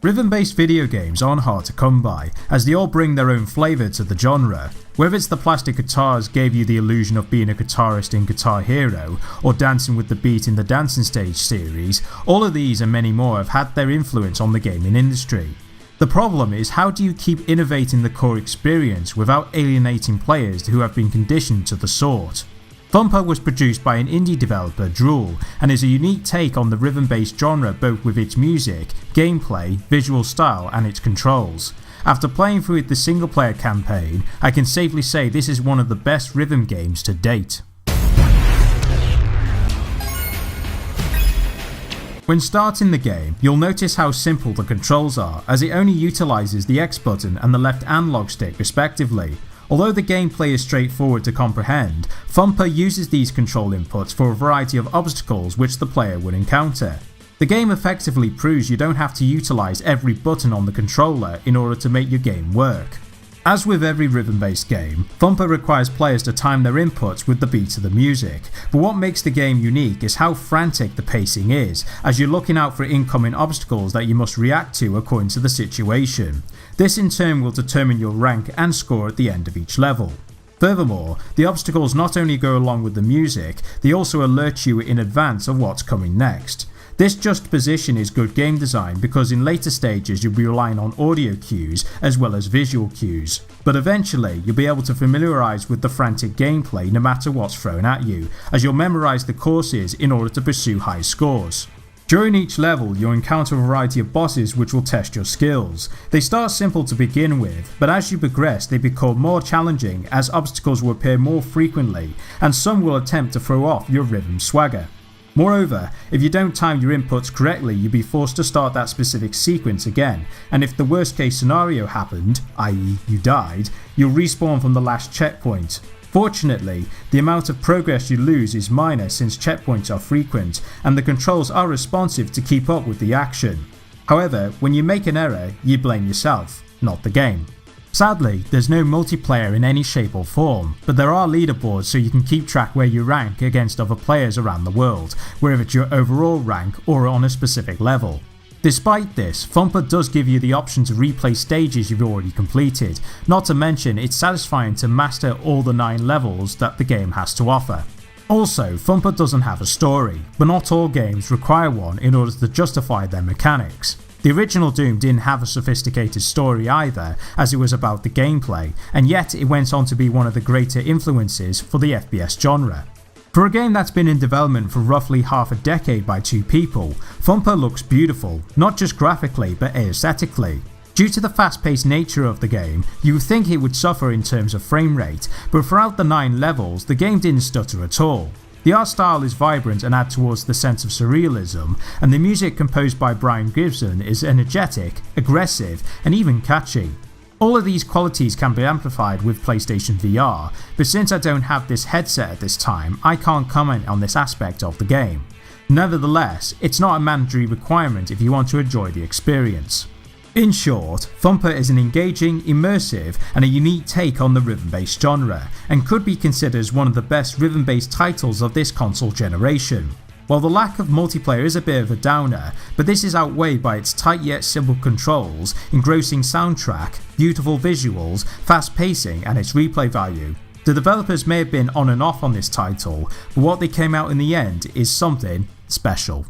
Rhythm-based video games aren't hard to come by, as they all bring their own flavour to the genre. Whether it's the plastic guitars gave you the illusion of being a guitarist in Guitar Hero, or Dancing with the Beat in the Dancing Stage series, all of these and many more have had their influence on the gaming industry. The problem is, how do you keep innovating the core experience without alienating players who have been conditioned to the sort? Thumper was produced by an indie developer, Drool, and is a unique take on the rhythm-based genre both with its music, gameplay, visual style and its controls. After playing through the single player campaign, I can safely say this is one of the best rhythm games to date. When starting the game, you'll notice how simple the controls are, as it only utilises the X button and the left analog stick respectively. Although the gameplay is straightforward to comprehend, Thumper uses these control inputs for a variety of obstacles which the player would encounter. The game effectively proves you don't have to utilise every button on the controller in order to make your game work. As with every rhythm-based game, Thumper requires players to time their inputs with the beats of the music, but what makes the game unique is how frantic the pacing is, as you're looking out for incoming obstacles that you must react to according to the situation. This in turn will determine your rank and score at the end of each level. Furthermore, the obstacles not only go along with the music, they also alert you in advance of what's coming next. This juxtaposition is good game design because in later stages you'll be relying on audio cues as well as visual cues, but eventually you'll be able to familiarise with the frantic gameplay no matter what's thrown at you, as you'll memorise the courses in order to pursue high scores. During each level you'll encounter a variety of bosses which will test your skills. They start simple to begin with, but as you progress they become more challenging as obstacles will appear more frequently and some will attempt to throw off your rhythm swagger. Moreover, if you don't time your inputs correctly you'll be forced to start that specific sequence again, and if the worst case scenario happened, i.e. you died, you'll respawn from the last checkpoint. Fortunately, the amount of progress you lose is minor since checkpoints are frequent and the controls are responsive to keep up with the action. However, when you make an error, you blame yourself, not the game. Sadly, there's no multiplayer in any shape or form, but there are leaderboards so you can keep track where you rank against other players around the world, whether it's your overall rank or on a specific level. Despite this, Thumper does give you the option to replay stages you've already completed, not to mention it's satisfying to master all the 9 levels that the game has to offer. Also, Thumper doesn't have a story, but not all games require one in order to justify their mechanics. The original Doom didn't have a sophisticated story either, as it was about the gameplay, and yet it went on to be one of the greater influences for the FPS genre. For a game that's been in development for roughly half a decade by 2 people, Thumper looks beautiful, not just graphically but aesthetically. Due to the fast-paced nature of the game, you would think it would suffer in terms of frame rate, but throughout the 9 levels the game didn't stutter at all. The art style is vibrant and adds towards the sense of surrealism, and the music composed by Brian Gibson is energetic, aggressive and even catchy. All of these qualities can be amplified with PlayStation VR, but since I don't have this headset at this time, I can't comment on this aspect of the game. Nevertheless, it's not a mandatory requirement if you want to enjoy the experience. In short, Thumper is an engaging, immersive and a unique take on the rhythm-based genre, and could be considered as one of the best rhythm-based titles of this console generation. While the lack of multiplayer is a bit of a downer, but this is outweighed by its tight yet simple controls, engrossing soundtrack, beautiful visuals, fast pacing and its replay value. The developers may have been on and off on this title, but what they came out in the end is something special.